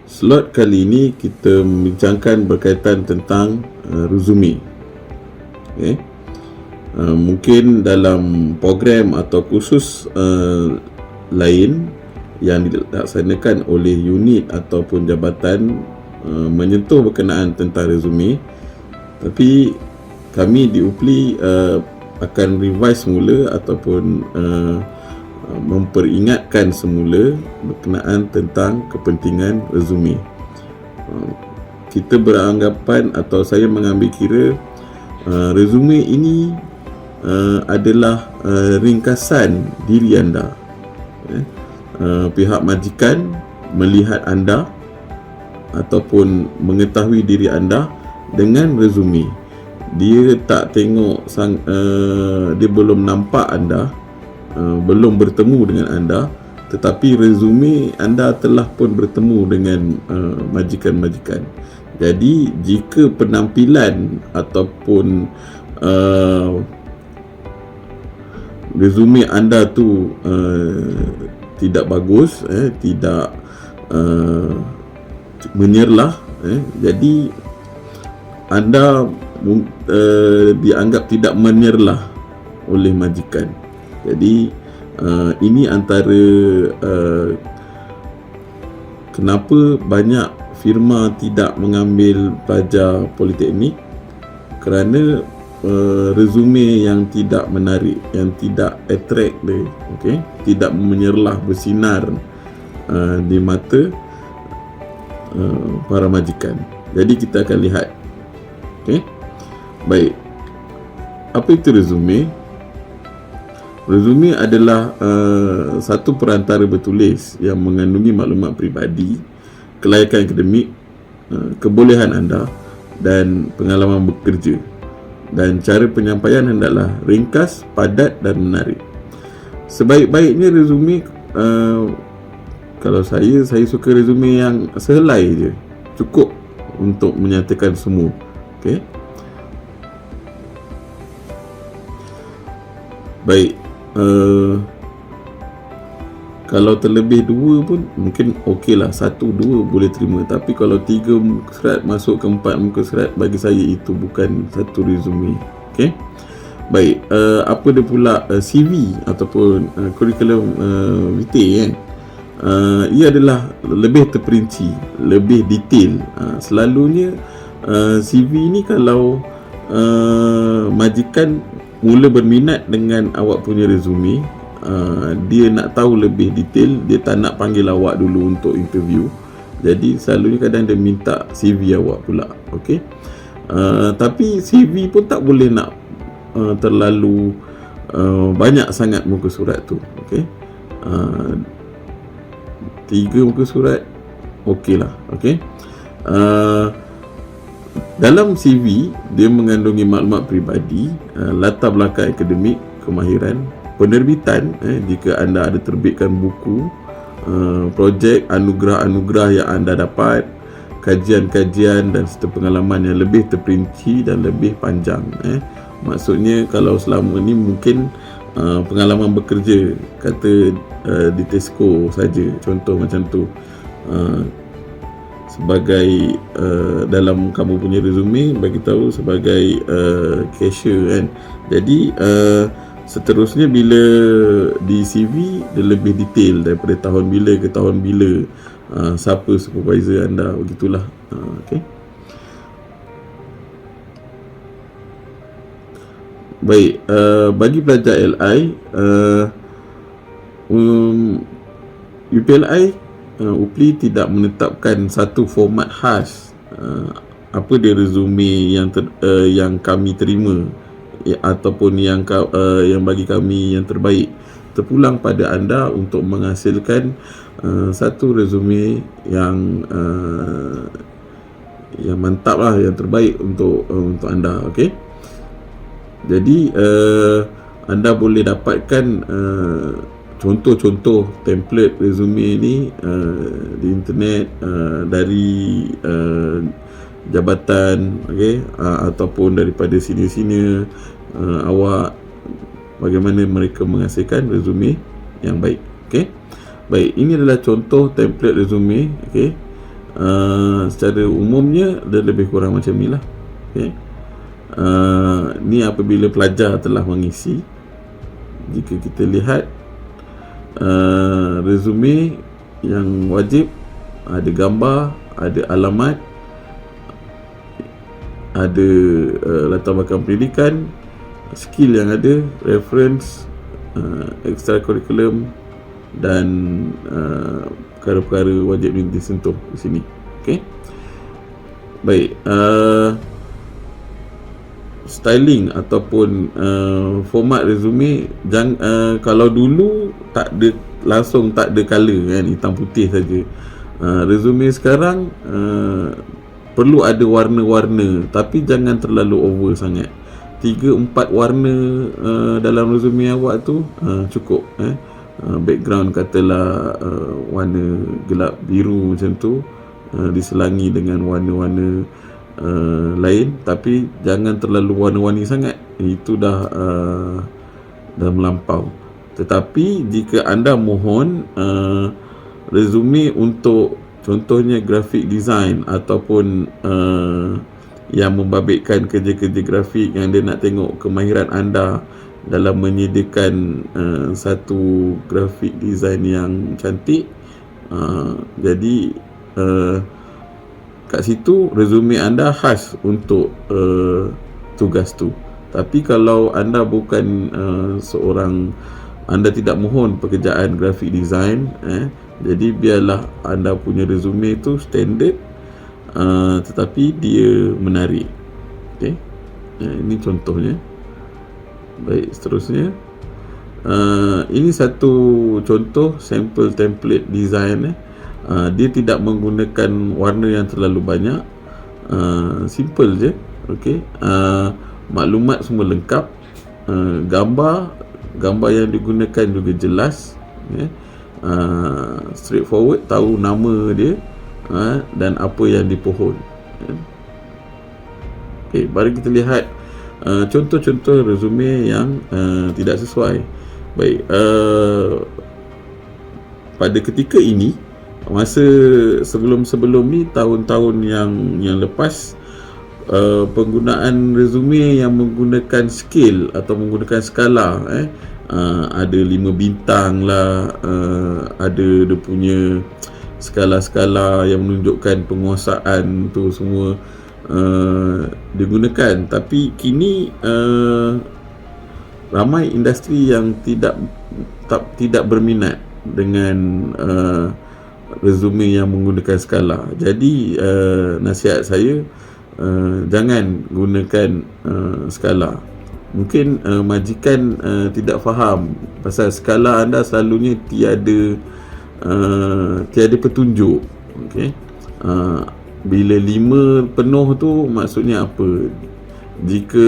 Slot kali ini kita membincangkan berkaitan tentang resume. Okay. Mungkin dalam program atau kursus lain yang dilaksanakan oleh unit ataupun jabatan menyentuh berkenaan tentang resume, tapi kami di UPLI akan revise semula ataupun memperingatkan semula berkenaan tentang kepentingan resume. Kita beranggapan atau saya mengambil kira resume ini adalah ringkasan diri anda. Pihak majikan melihat anda ataupun mengetahui diri anda dengan resume. Dia tak tengok dia belum nampak anda, belum bertemu dengan anda, tetapi resume anda telah pun bertemu dengan majikan-majikan. Jadi jika penampilan ataupun resume anda tu tidak bagus, tidak menyerlah, jadi anda dianggap tidak menyerlah oleh majikan. Jadi ini antara kenapa banyak firma tidak mengambil pelajar politeknik, kerana resume yang tidak menarik, yang tidak attract dia, okay? Tidak menyerlah, bersinar di mata para majikan. Jadi kita akan lihat, okay? Baik, apa itu resume? Resume adalah satu perantara bertulis yang mengandungi maklumat peribadi, kelayakan akademik, kebolehan anda dan pengalaman bekerja. Dan cara penyampaian hendaklah ringkas, padat dan menarik. Sebaik-baiknya resume, kalau saya suka resume yang sehelai je, cukup untuk menyatakan semua. Okay? Baik, kalau terlebih dua pun mungkin okey lah, 1-2 boleh terima. Tapi kalau 3 muka surat masuk ke 4 muka surat, bagi saya itu bukan satu resume. Okay? Baik, apa dia pula CV ataupun curriculum vitae kan? Ia adalah lebih terperinci, lebih detail. Selalunya CV ni kalau majikan mula berminat dengan awak punya resume, dia nak tahu lebih detail, dia tak nak panggil awak dulu untuk interview. Jadi selalunya kadang dia minta CV awak pula. Okey. Tapi CV pun tak boleh nak terlalu banyak sangat muka surat tu. Okey. 3 muka surat okey lah. Okey. Dalam CV dia mengandungi maklumat peribadi, latar belakang akademik, kemahiran, penerbitan, jika anda ada terbitkan buku, projek, anugerah-anugerah yang anda dapat, kajian-kajian dan serta pengalaman yang lebih terperinci dan lebih panjang. Maksudnya kalau selama ni mungkin pengalaman bekerja, kata di Tesco saja, contoh macam tu, sebagai dalam kamu punya resume bagi tahu sebagai cashier kan. Jadi seterusnya bila di CV dia lebih detail daripada tahun bila ke tahun bila, siapa supervisor anda, begitulah. Okey. Baik, bagi pelajar LI, UPLI, UPLI tidak menetapkan satu format khas apa dia resume yang kami terima, ataupun yang bagi kami yang terbaik. Terpulang pada anda untuk menghasilkan satu resume yang mantap lah, yang terbaik untuk anda. Okey. Jadi anda boleh dapatkan contoh-contoh template resume ni di internet, dari jabatan, okey, ataupun daripada senior-senior awak, bagaimana mereka menghasilkan resume yang baik. Okey. Baik, ini adalah contoh template resume. Okey. secara umumnya dia lebih kurang macam ni lah. Okay. Ni apabila pelajar telah mengisi, jika kita lihat resume yang wajib, ada gambar, ada alamat, ada latar belakang pendidikan, skill yang ada, reference, extra curriculum dan perkara-perkara wajib disentuh di sini. Okey. Baik, styling ataupun format resume, kalau dulu tak ada, langsung tak ada color kan, hitam putih saja. Resume sekarang perlu ada warna-warna, tapi jangan terlalu over sangat. 3-4 warna dalam resume awak tu cukup. Background katalah warna gelap biru macam tu, diselangi dengan warna-warna lain, tapi jangan terlalu warna-warni sangat. Itu dah melampau. Tetapi jika anda mohon resume untuk contohnya graphic design ataupun yang membabitkan kerja-kerja grafik, yang dia nak tengok kemahiran anda dalam menyediakan satu graphic design yang cantik, jadi kat situ resume anda khas untuk tugas tu. Tapi kalau anda bukan anda tidak mohon pekerjaan graphic design, jadi biarlah anda punya resume tu standard, tetapi dia menarik. Okay. Ini contohnya. Baik, seterusnya, ini satu contoh sampel template design. Dia tidak menggunakan warna yang terlalu banyak, simple je. Okay. Maklumat semua lengkap, gambar yang digunakan juga jelas, straightforward, tahu nama dia dan apa yang dipohon. Okay, mari kita lihat contoh-contoh resume yang tidak sesuai. Baik, pada ketika ini, masa sebelum ni, tahun-tahun yang lepas, penggunaan resume yang menggunakan scale atau menggunakan skala, ada 5 bintang lah, ada dia punya skala-skala yang menunjukkan penguasaan tu semua digunakan. Tapi kini ramai industri yang tidak berminat dengan resume yang menggunakan skala. Jadi nasihat saya, jangan gunakan skala. Mungkin majikan tidak faham pasal skala anda selalunya tiada petunjuk. Okey. Bila 5 penuh tu maksudnya apa? Jika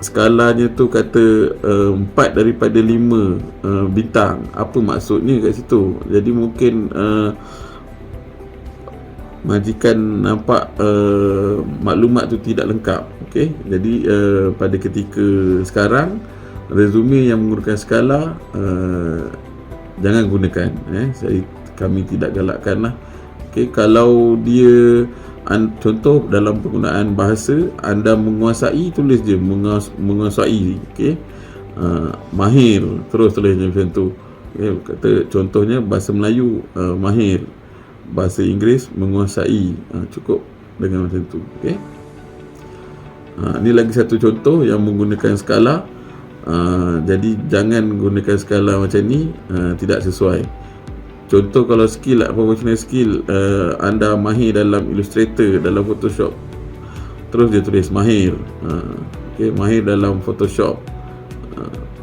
skalanya tu kata 4 daripada 5 bintang, apa maksudnya kat situ? Jadi mungkin majikan nampak maklumat tu tidak lengkap. Okey. Jadi pada ketika sekarang, resume yang menggunakan skala jangan gunakan. Kami tidak galakkan lah. Okay, kalau dia contoh dalam penggunaan bahasa, anda menguasai, tulis je menguasai. Okay. Mahir, terus tulis macam tu. Okay, kata contohnya bahasa Melayu mahir, bahasa Inggeris menguasai, cukup dengan macam tu. Okay. Ini lagi satu contoh yang menggunakan skala. Jadi jangan gunakan skala macam ni, tidak sesuai. Contoh kalau skill, professional skill, anda mahir dalam Illustrator, dalam Photoshop, terus dia tulis mahir. Okay, mahir dalam Photoshop,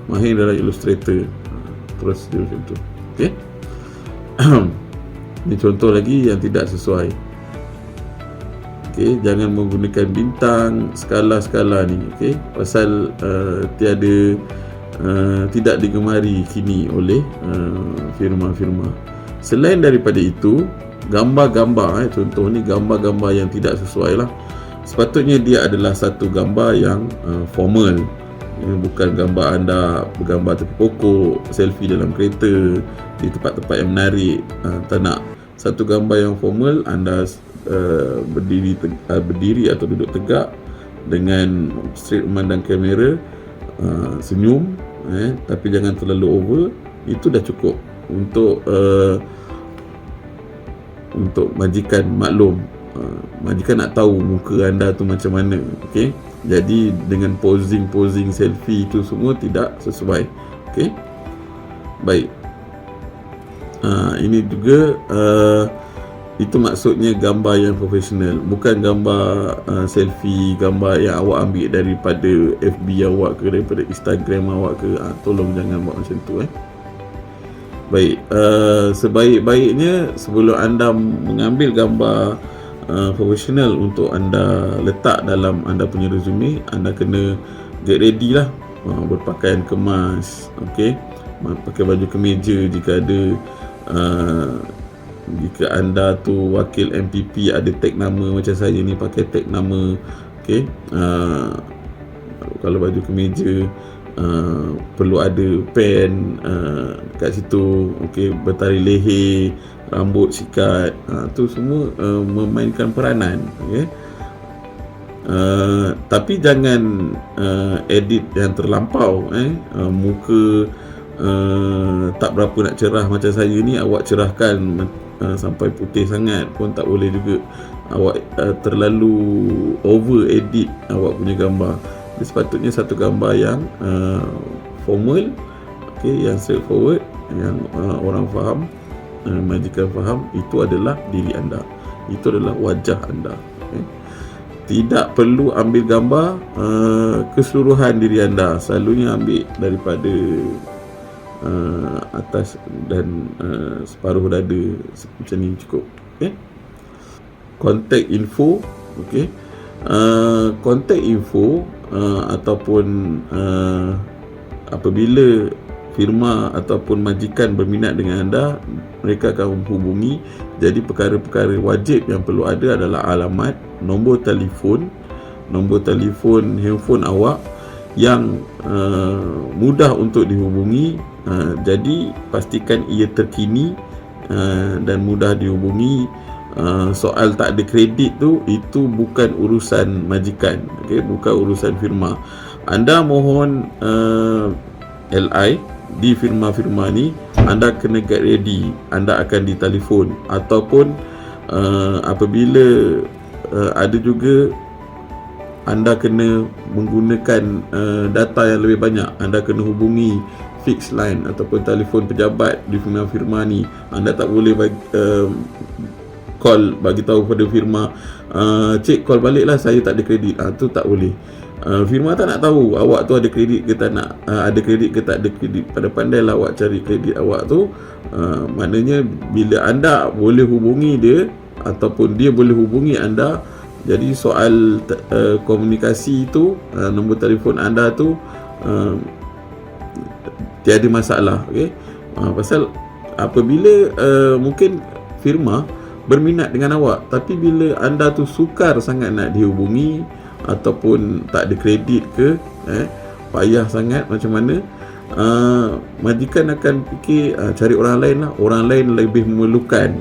mahir dalam Illustrator, terus dia macam tu. Okay. Ini contoh lagi yang tidak sesuai. Okay, jangan menggunakan bintang, skala-skala ni. Okay, pasal tidak digemari kini oleh firma-firma. Selain daripada itu, gambar-gambar, contoh ni gambar-gambar yang tidak sesuai lah. Sepatutnya dia adalah satu gambar yang formal, bukan gambar anda bergambar tepi pokok, selfie dalam kereta, di tempat-tempat yang menarik. Tak nak Satu gambar yang formal, anda berdiri atau duduk tegak dengan straight memandang kamera, senyum, tapi jangan terlalu over. Itu dah cukup untuk majikan maklum. Majikan nak tahu muka anda tu macam mana. Okey, jadi dengan posing selfie itu semua tidak sesuai. Okey, baik. Ini juga itu maksudnya gambar yang profesional, bukan gambar selfie, gambar yang awak ambil daripada FB awak ke, daripada Instagram awak ke. Tolong jangan buat macam tu. Baik, sebaik-baiknya sebelum anda mengambil gambar profesional untuk anda letak dalam anda punya resume, anda kena get ready lah, berpakaian kemas, okey, pakai baju kemeja jika ada. Jika anda tu wakil MPP, ada tag nama macam saya ni, pakai tag nama. Okey, kalau baju kemeja, perlu ada pen kat situ. Okey, bertali leher, rambut sikat, tu semua memainkan peranan. Okey, tapi jangan edit yang terlampau. Muka tak berapa nak cerah macam saya ni, awak cerahkan sampai putih sangat pun tak boleh juga. Awak terlalu over edit awak punya gambar. Jadi, sepatutnya satu gambar yang formal, okay, yang straightforward, yang orang faham, majikan faham, itu adalah diri anda, itu adalah wajah anda. Okay. Tidak perlu ambil gambar keseluruhan diri anda, selalunya ambil daripada atas dan separuh dada macam ni cukup. Okay. Contact info, okay. Contact info ataupun apabila firma ataupun majikan berminat dengan anda, mereka akan menghubungi. Jadi perkara-perkara wajib yang perlu ada adalah alamat, nombor telefon handphone awak yang mudah untuk dihubungi. Jadi pastikan ia terkini dan mudah dihubungi. Soal tak ada kredit tu, itu bukan urusan majikan, okay? Bukan urusan firma. Anda mohon LI di firma-firma ni, anda kena get ready, anda akan ditelefon. Ataupun apabila ada juga anda kena menggunakan data yang lebih banyak, anda kena hubungi fixed line ataupun telefon pejabat di firma-firma ni. Anda tak boleh call bagi tahu pada firma, cik call baliklah, saya tak ada kredit. Tu tak boleh. Firma tak nak tahu awak tu ada kredit ke tak nak, ada kredit ke tak ada kredit. Pandai-pandailah awak cari kredit awak tu. Maknanya bila anda boleh hubungi dia ataupun dia boleh hubungi anda, jadi soal komunikasi tu, nombor telefon anda tu tiada masalah. Okay? Pasal apabila mungkin firma berminat dengan awak, tapi bila anda tu sukar sangat nak dihubungi ataupun tak ada kredit ke, payah sangat macam mana, majikan akan fikir cari orang lain lah. Orang lain lebih memerlukan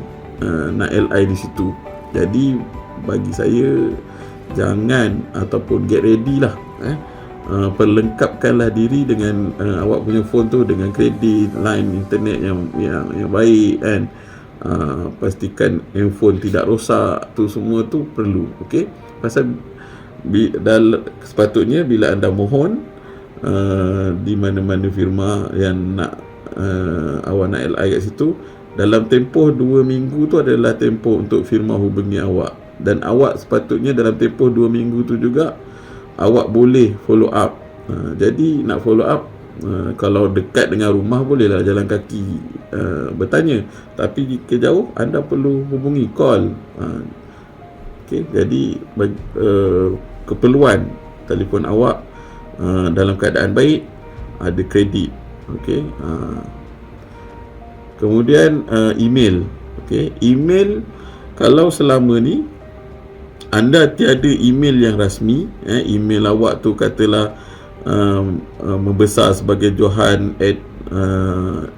nak LI di situ. Jadi bagi saya, jangan, ataupun get ready lah, perlengkapkanlah diri dengan awak punya phone tu dengan kredit, line internet yang baik, kan. Pastikan handphone tidak rosak, tu semua tu perlu. Okey, pasal sepatutnya bila anda mohon di mana-mana firma yang nak awak nak LI kat situ, dalam tempoh 2 minggu tu adalah tempoh untuk firma hubungi awak. Dan awak sepatutnya dalam tempoh 2 minggu tu juga awak boleh follow up. Jadi nak follow up, kalau dekat dengan rumah bolehlah jalan kaki bertanya, tapi jika jauh anda perlu hubungi, call. Okay, jadi keperluan telefon awak dalam keadaan baik, ada kredit. Okay. Kemudian email. Okay, email, kalau selama ni anda tiada email yang rasmi, email awak tu katalah membesar sebagai Johan @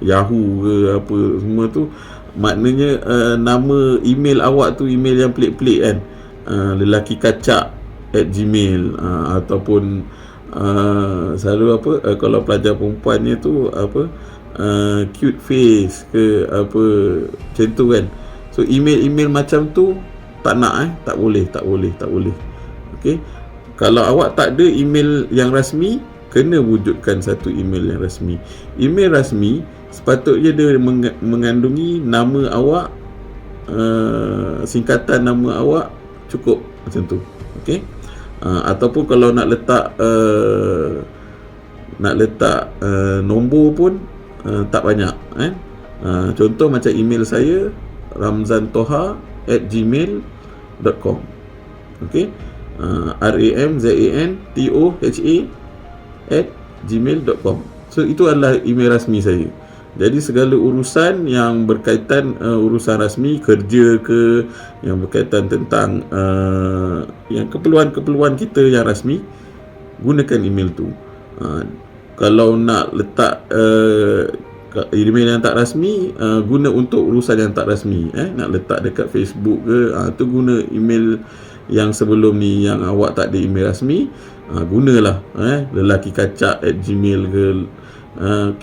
Yahoo ke apa semua tu, maknanya nama email awak tu email yang pelik-pelik kan, lelaki kacak @gmail, ataupun selalu apa, kalau pelajar perempuannya tu apa, cute face ke apa macam tu kan. So email macam tu tak nak, tak boleh. Okey, kalau awak tak ada email yang rasmi, kena wujudkan satu email yang rasmi. Email rasmi sepatutnya dia mengandungi nama awak, singkatan nama awak, cukup macam tu. Okey, ataupun kalau nak letak nombor pun tak banyak kan. Contoh macam email saya ramzantoha@gmail.com. Okey, ramzantoha@gmail.com. So itu adalah email rasmi saya. Jadi segala urusan yang berkaitan urusan rasmi, kerja ke, yang berkaitan tentang yang keperluan kita yang rasmi, gunakan email tu. Kalau nak letak email yang tak rasmi, guna untuk urusan yang tak rasmi. Nak letak dekat Facebook ke, tu guna email yang sebelum ni, yang awak tak ada email rasmi, gunalah lelaki kacak @gmail ke,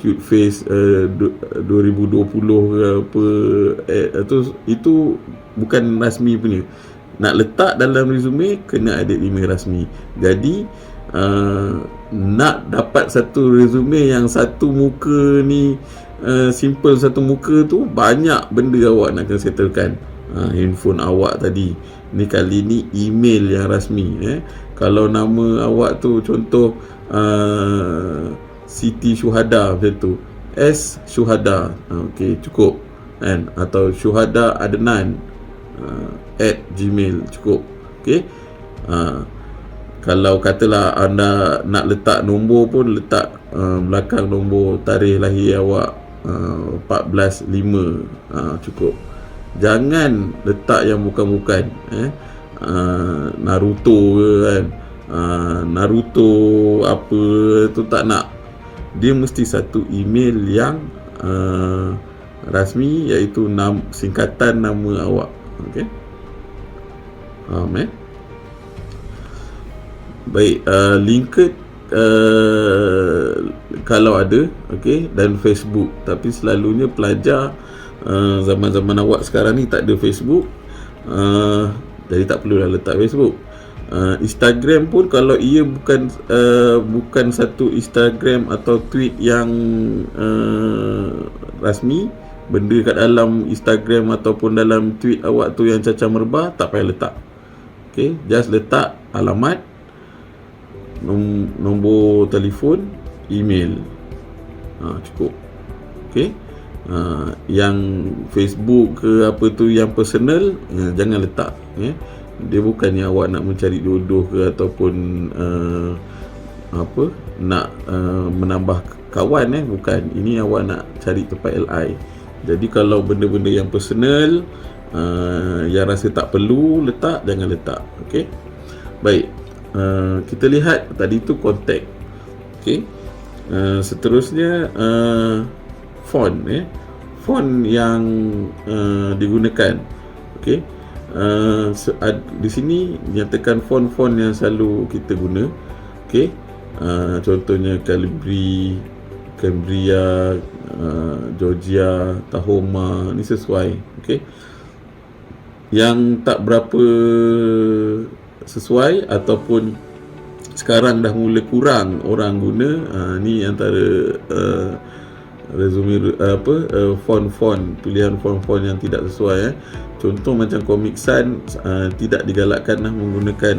cute face 2020 ke apa, itu bukan rasmi punya. Nak letak dalam resume, kena ada email rasmi. Jadi nak dapat satu resume yang satu muka ni, simple satu muka tu, banyak benda awak nak kena settlekan. Handphone awak tadi, ni kali ni email yang rasmi. Kalau nama awak tu contoh Siti Syuhada macam tu, S Syuhada, okey, cukup kan. Atau Syuhada Adnan @gmail, cukup. Okey, kalau katalah anda nak letak nombor pun, letak belakang nombor tarikh lahir awak 14/5, cukup. Jangan letak yang bukan-bukan, Naruto ke kan, Naruto apa tu, tak nak. Dia mesti satu email yang rasmi, iaitu singkatan nama awak. Okey, baik. LinkedIn kalau ada, okey, dan Facebook. Tapi selalunya pelajar zaman-zaman awak sekarang ni tak ada Facebook, jadi tak perlulah letak Facebook. Instagram pun kalau ia bukan satu Instagram atau tweet yang rasmi, benda kat dalam Instagram ataupun dalam tweet awak tu yang cacah merbah, tak payah letak. Okey, just letak alamat, nombor telefon, email, cukup. Okey, yang Facebook ke apa tu yang personal, jangan letak. Dia bukannya awak nak mencari jodoh ke, ataupun nak menambah kawan, bukan. Ini awak nak cari tempat LI. Jadi kalau benda-benda yang personal, yang rasa tak perlu letak, jangan letak. Okey, baik. Kita lihat tadi tu kontak. Okey, seterusnya font, font yang digunakan. Okey, di sini nyatakan font-font yang selalu kita guna. Okey, contohnya Calibri, Cambria, Georgia, Tahoma, ni sesuai. Okey, yang tak berapa sesuai ataupun sekarang dah mula kurang orang guna, ni antara resume font-font, pilihan font-font yang tidak sesuai. Contoh macam Comic Sans, tidak digalakkan menggunakan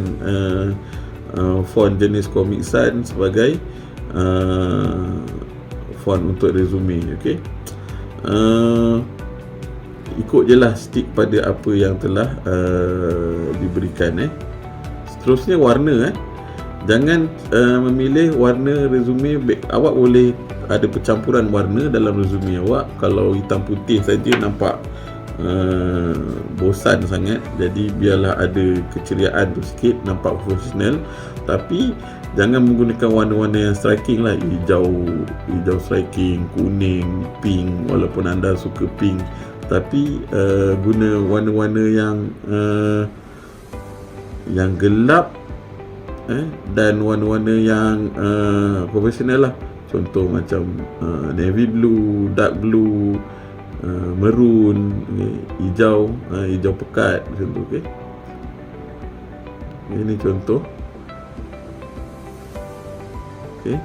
font jenis Comic Sans sebagai font untuk resume. Okey, ikut je lah, stick pada apa yang telah diberikan. Seterusnya warna. Jangan memilih warna resume. Awak boleh ada percampuran warna dalam resume awak. Kalau hitam putih saja nampak bosan sangat. Jadi biarlah ada keceriaan tu sikit, nampak profesional. Tapi jangan menggunakan warna-warna yang striking lah. Hijau striking, kuning, pink. Walaupun anda suka pink, tapi guna warna-warna yang gelap dan warna-warna yang profesional lah. Contoh macam navy blue, dark blue, maroon, hijau, hijau pekat macam tu. Okay. Ini contoh. Okay.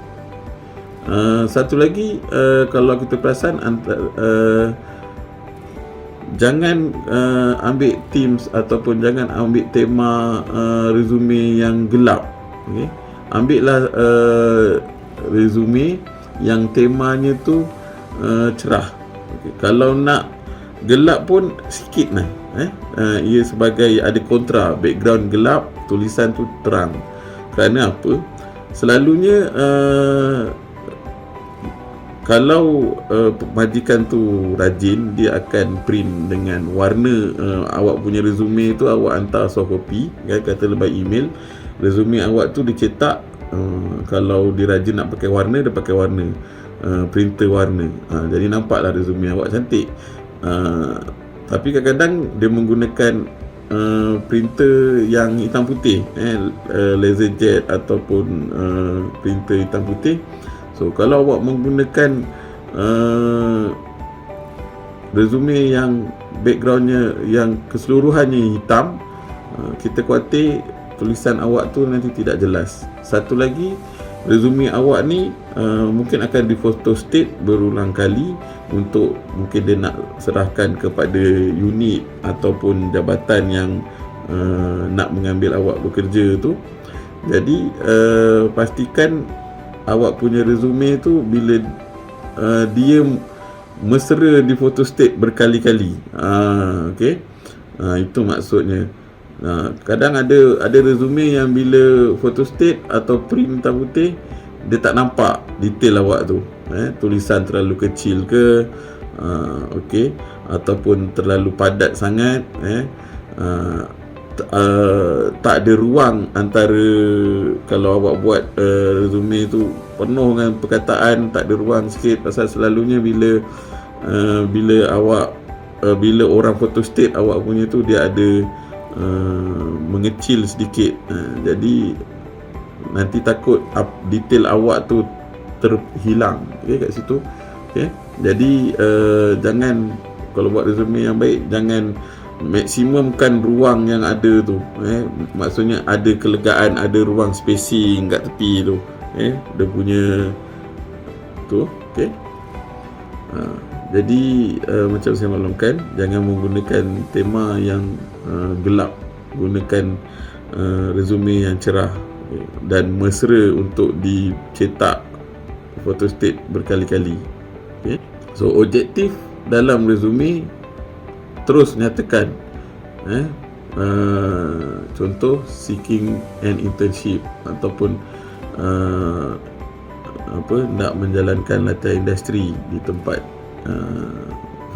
Satu lagi, kalau kita perasan, jangan ambil themes ataupun jangan ambil tema resume yang gelap. Okay. Ambillah resume yang temanya tu cerah. Okay. Kalau nak gelap pun sikit lah. Ia sebagai ada kontra, background gelap, tulisan tu terang. Kerana apa? Selalunya kalau majikan tu rajin, dia akan print dengan warna awak punya resume tu, awak hantar soft copy, katalah by email. Resume awak tu dicetak, kalau dia rajin nak pakai warna, dia pakai warna, printer warna, jadi nampaklah resume awak cantik. Tapi kadang-kadang dia menggunakan printer yang hitam putih, laserjet ataupun printer hitam putih. So kalau awak menggunakan resume yang backgroundnya yang keseluruhannya hitam, kita khawatir tulisan awak tu nanti tidak jelas. Satu lagi, resume awak ni mungkin akan di photo state berulang kali untuk mungkin dia nak serahkan kepada unit ataupun jabatan yang nak mengambil awak bekerja tu. Jadi pastikan awak punya resume tu bila dia mesra di photo state berkali-kali. Okey. Itu maksudnya. Kadang ada resume yang bila photo state atau print hitam putih, dia tak nampak detail awak tu. Tulisan terlalu kecil ke, okey, ataupun terlalu padat sangat, tak ada ruang antara, kalau awak buat resume tu penuh dengan perkataan, tak ada ruang sikit. Pasal selalunya bila orang photo state awak punya tu, dia ada mengecil sedikit, jadi nanti takut detail awak tu terhilang, kat situ. Jadi jangan, kalau buat resume yang baik, jangan maksimumkan ruang yang ada tu. Maksudnya ada kelegaan, ada ruang spacing kat tepi tu, dia punya tu. Jadi macam saya maklumkan, jangan menggunakan tema yang gelap, gunakan resume yang cerah dan mesra untuk dicetak photostat berkali-kali. So objektif dalam resume terus nyatakan, contoh seeking an internship ataupun nak menjalankan latihan industri di tempat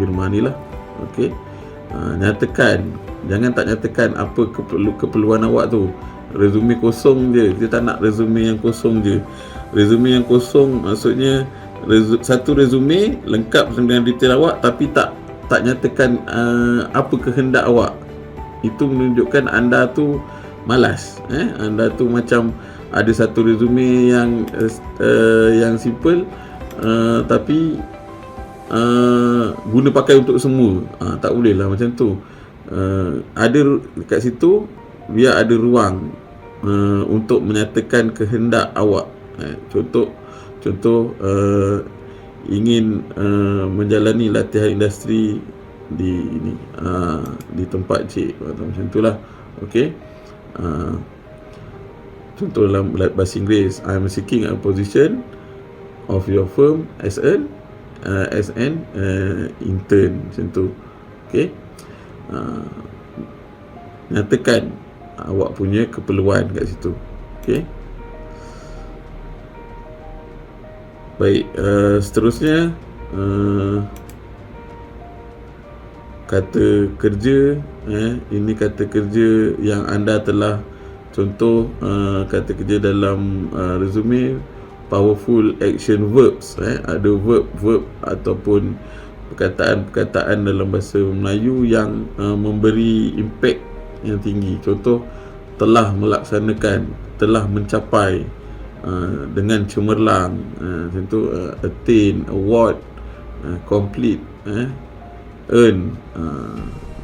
firma ni lah. Nyatakan, jangan tak nyatakan apa keperluan awak tu. Resume kosong je, kita tak nak resume yang kosong je. Resume yang kosong maksudnya satu resume lengkap dengan detail awak, tapi tak nyatakan apa kehendak awak. Itu menunjukkan anda tu malas. Anda tu macam ada satu resume yang simple, tapi guna pakai untuk semua. Tak boleh lah macam tu. Ada dekat situ, biar ada ruang untuk menyatakan kehendak awak. Contoh ingin menjalani latihan industri di tempat cik, macam itulah. Contoh dalam bahasa Inggeris, I'm seeking a position of your firm as an intern, macam tu. Nyatakan awak punya keperluan kat situ. Baik, seterusnya kata kerja. Ini kata kerja yang anda telah, contoh kata kerja dalam resume, powerful action verbs. Ada verb ataupun perkataan-perkataan dalam bahasa Melayu yang memberi impak yang tinggi. Contoh, telah melaksanakan, telah mencapai, dengan cemerlang, macam tu, attain, award, complete, earn,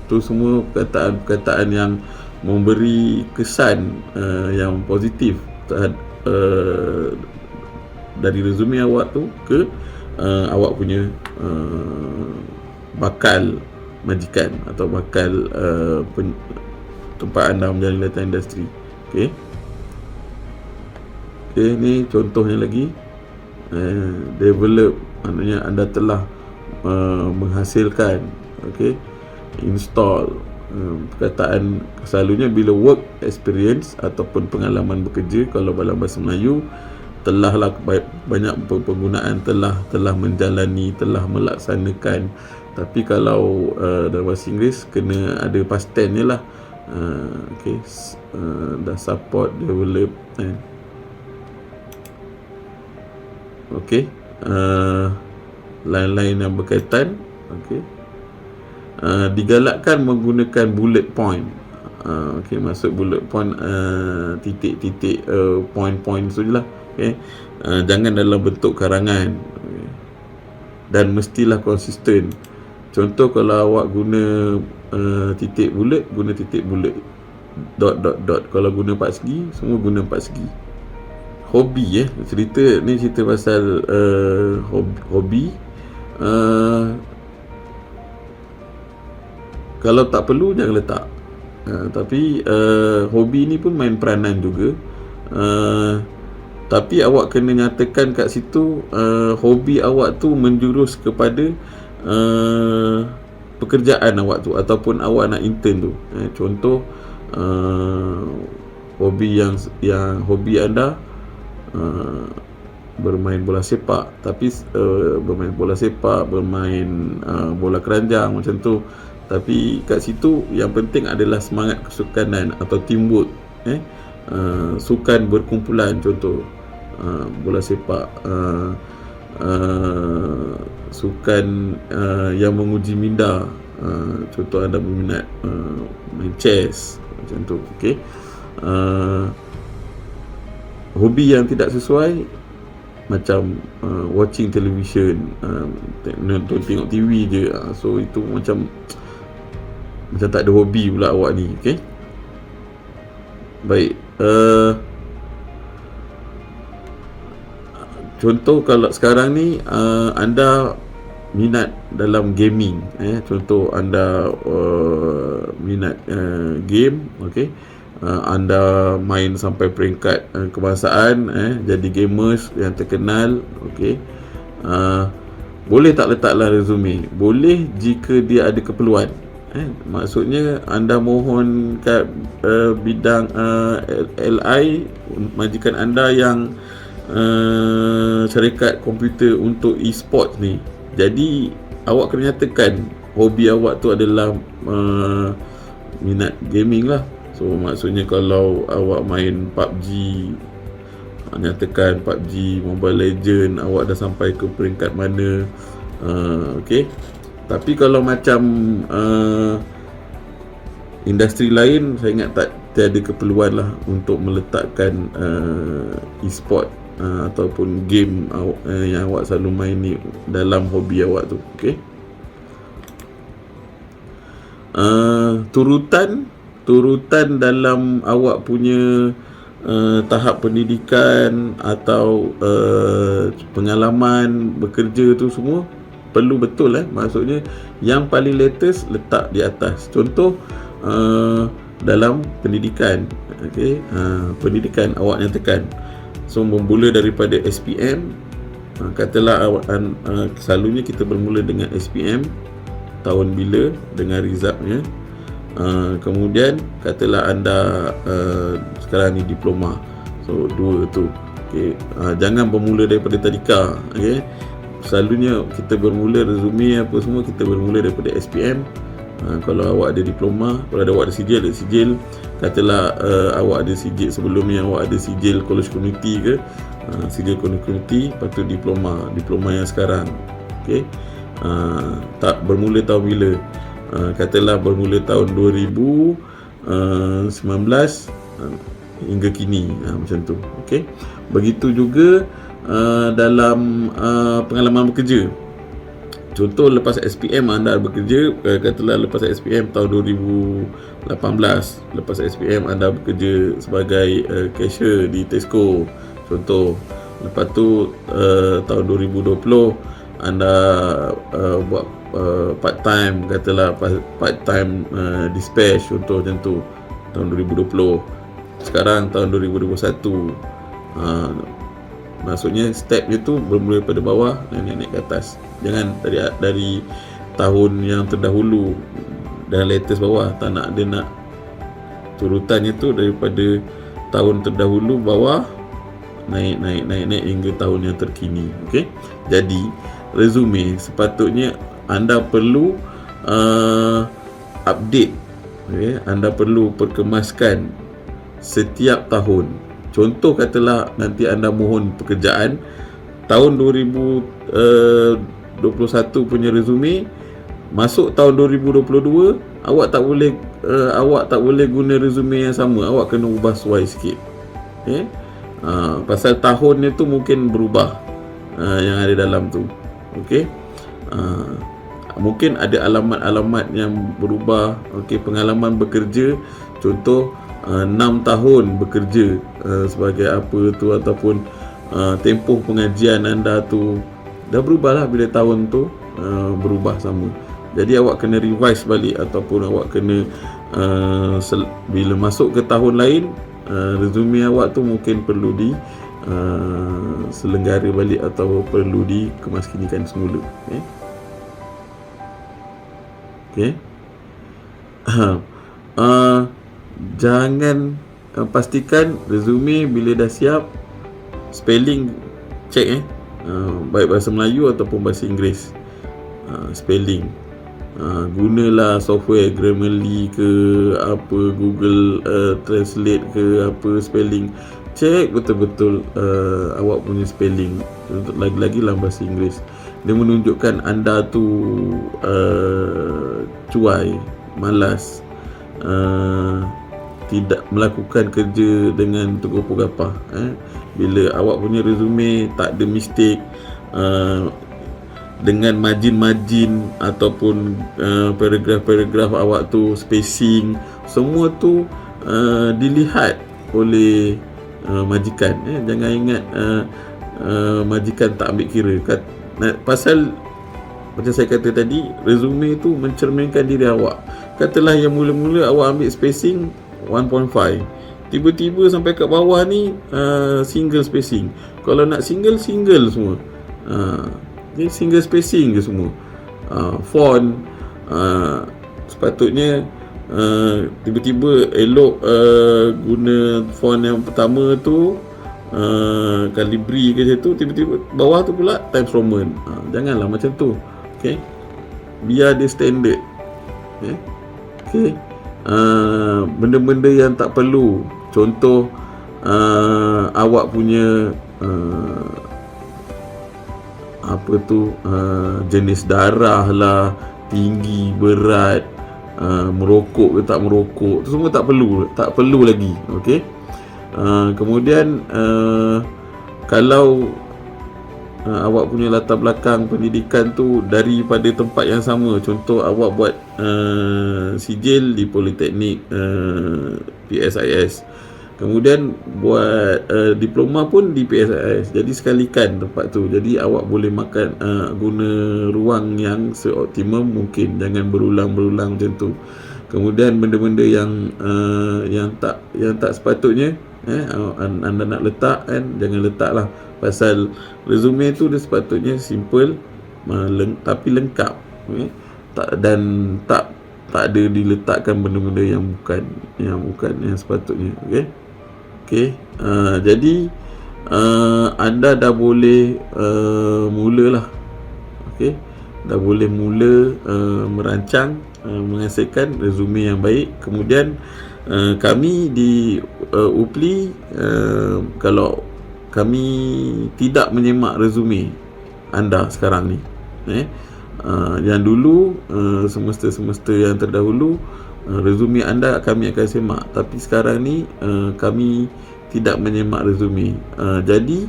tu semua perkataan-perkataan yang memberi kesan yang positif dari resume awak tu ke awak punya bakal majikan atau bakal tempat anda menjalani data industri. Okey, ni contohnya lagi. Develop, maknanya anda telah menghasilkan. Okey, install, perkataan selalunya bila work experience ataupun pengalaman bekerja, kalau dalam bahasa Melayu telahlah banyak penggunaan telah menjalani, telah melaksanakan. Tapi kalau dalam bahasa Inggeris kena ada past tense je lah. Okay, dah support, develop, okay, lain-lain yang berkaitan. Okay, digalakkan menggunakan bullet point. Okay, maksud bullet point titik-titik, point-point sajalah. Okay, jangan dalam bentuk karangan. Okay, dan mestilah konsisten. Contoh, kalau awak guna titik bulat, guna titik bulat, dot. Kalau guna 4 segi, semua guna 4 segi. Hobi, cerita pasal hobi. Kalau tak perlu, jangan letak. Tapi hobi ni pun main peranan juga. Tapi awak kena nyatakan kat situ hobi awak tu menjurus kepada pekerjaan awak tu ataupun awak nak intern tu. Contoh, hobi yang hobi anda bermain bola sepak, tapi bermain bola sepak, bermain bola keranjang macam tu. Tapi kat situ yang penting adalah semangat kesukanan atau teamwork. Sukan berkumpulan, contoh bola sepak, sukan yang menguji minda, contoh anda berminat main chess macam tu. Okay, hobi yang tidak sesuai macam watching television, tengok TV je, so itu macam tak ada hobi pula awak ni. Okay, baik. Contoh, kalau sekarang ni anda minat dalam gaming, contoh anda minat game, okay, anda main sampai peringkat kebangsaan, jadi gamers yang terkenal, okay, boleh tak letaklah resume? Boleh jika dia ada keperluan. Maksudnya anda mohon kat bidang LI, majikan anda yang syarikat komputer untuk e-sport ni, jadi awak kena nyatakan hobi awak tu adalah minat gaming lah. So maksudnya kalau awak main PUBG, nyatakan PUBG Mobile Legend awak dah sampai ke peringkat mana. Okay, tapi kalau macam industri lain, saya ingat tiada keperluan lah untuk meletakkan e-sport ataupun game yang awak selalu main ni dalam hobi awak tu. Okay, turutan dalam awak punya tahap pendidikan atau pengalaman bekerja tu semua perlu betul. Maksudnya yang paling latest letak di atas. Contoh, dalam pendidikan, okay, pendidikan awak nyatakan, so bermula daripada SPM. Katalah awak, selalunya kita bermula dengan SPM tahun bila dengan resultnya. Kemudian katalah anda sekarang ni diploma, so 2 tu. Okay, jangan bermula daripada tadika. Okay, selalunya kita bermula resume apa semua, kita bermula daripada SPM. Kalau awak ada diploma, kalau awak ada sijil, katalah awak ada sijil sebelum ni, awak ada sijil college community ke, sijil college community, lepas tu diploma yang sekarang. Okay, Tak bermula tahun bila, katalah bermula tahun 2019 hingga kini, macam tu. Okey. Begitu juga dalam pengalaman bekerja. Contoh, lepas SPM anda bekerja, katalah lepas SPM tahun 2018, lepas SPM anda bekerja sebagai cashier di Tesco, contoh. Lepas tu tahun 2020 anda buat part time, katalah part time dispatch, contoh macam tu, tahun 2020. Sekarang tahun 2021, maksudnya step dia tu bermula pada bawah dan naik ke atas. Jangan dari tahun yang terdahulu dan latest bawah. Tak nak, dia nak turutannya tu daripada tahun terdahulu bawah naik hingga tahun yang terkini. Okey. Jadi resume sepatutnya anda perlu update, okay? Anda perlu perkemaskan setiap tahun. Contoh, katalah nanti anda mohon pekerjaan tahun 2021 punya resume, masuk tahun 2022 awak tak boleh guna resume yang sama, awak kena ubah suai sikit. Okay? Pasal tahunnya tu mungkin berubah, yang ada dalam tu. Okey. Mungkin ada alamat-alamat yang berubah. Okey, pengalaman bekerja, contoh 6 tahun bekerja sebagai apa tu, ataupun tempoh pengajian anda tu dah berubah lah bila tahun tu berubah sama. Jadi awak kena revise balik, ataupun awak kena bila masuk ke tahun lain, resume awak tu mungkin perlu di selenggara balik atau perlu dikemaskinikan semula. Okay. Jangan, pastikan resume bila dah siap, spelling check, baik bahasa Melayu ataupun bahasa Inggeris. Spelling, gunalah software Grammarly ke apa, Google Translate ke apa, spelling check betul-betul awak punya spelling, lagi-lagi dalam bahasa Inggeris. Dia menunjukkan anda tu cuai, malas, tidak melakukan kerja dengan teguh gapah. Bila awak punya resume tak ada mistake, dengan margin ataupun paragraf-paragraf awak tu, spacing, semua tu dilihat oleh majikan. Jangan ingat majikan tak ambil kira. Pasal macam saya kata tadi, resume tu mencerminkan diri awak. Katalah yang mula-mula awak ambil spacing 1.5, tiba-tiba sampai kat bawah ni single spacing. Kalau nak single semua, jadi single spacing je semua. Font, sepatutnya tiba-tiba elok guna font yang pertama tu Calibri ke situ, tiba-tiba bawah tu pula Times Roman. Janganlah macam tu. Okay, biar dia standard. Okay. Benda-benda yang tak perlu, contoh awak punya apa tu, jenis darah lah, tinggi, berat, merokok ke tak merokok, tu semua tak perlu lagi. Okey. Kemudian kalau awak punya latar belakang pendidikan tu daripada tempat yang sama, contoh awak buat sijil di Politeknik PSIS, kemudian buat diploma pun di PSIS, jadi sekalikan tempat tu. Jadi awak boleh makan guna ruang yang seoptimum mungkin, jangan berulang-berulang macam tu. Kemudian benda-benda yang tak sepatutnya anda nak letak kan, jangan letak lah. Pasal resume tu dia sepatutnya simple tapi lengkap, dan tak ada diletakkan benda-benda yang bukan yang sepatutnya. Okey. Jadi anda dah boleh mulalah. Okey, dah boleh mula merancang, menghasilkan resume yang baik. Kemudian kami di UPLI, kalau kami tidak menyemak resume anda sekarang ni, Yang dulu, semester-semester yang terdahulu, resume anda kami akan semak, tapi sekarang ni kami tidak menyemak resume. Jadi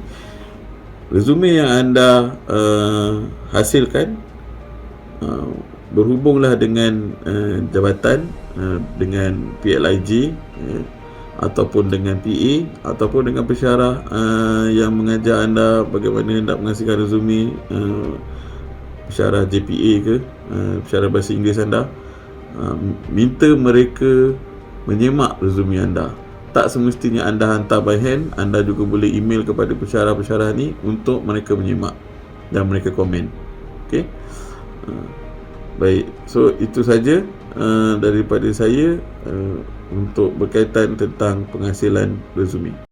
resume yang anda hasilkan, berhubunglah dengan jabatan, dengan PLIJ, ataupun dengan PA, ataupun dengan pensyarah yang mengajar anda bagaimana hendak menghasilkan resume, pensyarah JPA ke, pensyarah bahasa Inggeris anda. Minta mereka menyemak resume anda. Tak semestinya anda hantar by hand, anda juga boleh email kepada pensyarah-pensyarah ni untuk mereka menyemak dan mereka komen. Okey. Baik, so itu saja daripada saya untuk berkaitan tentang penghasilan resume.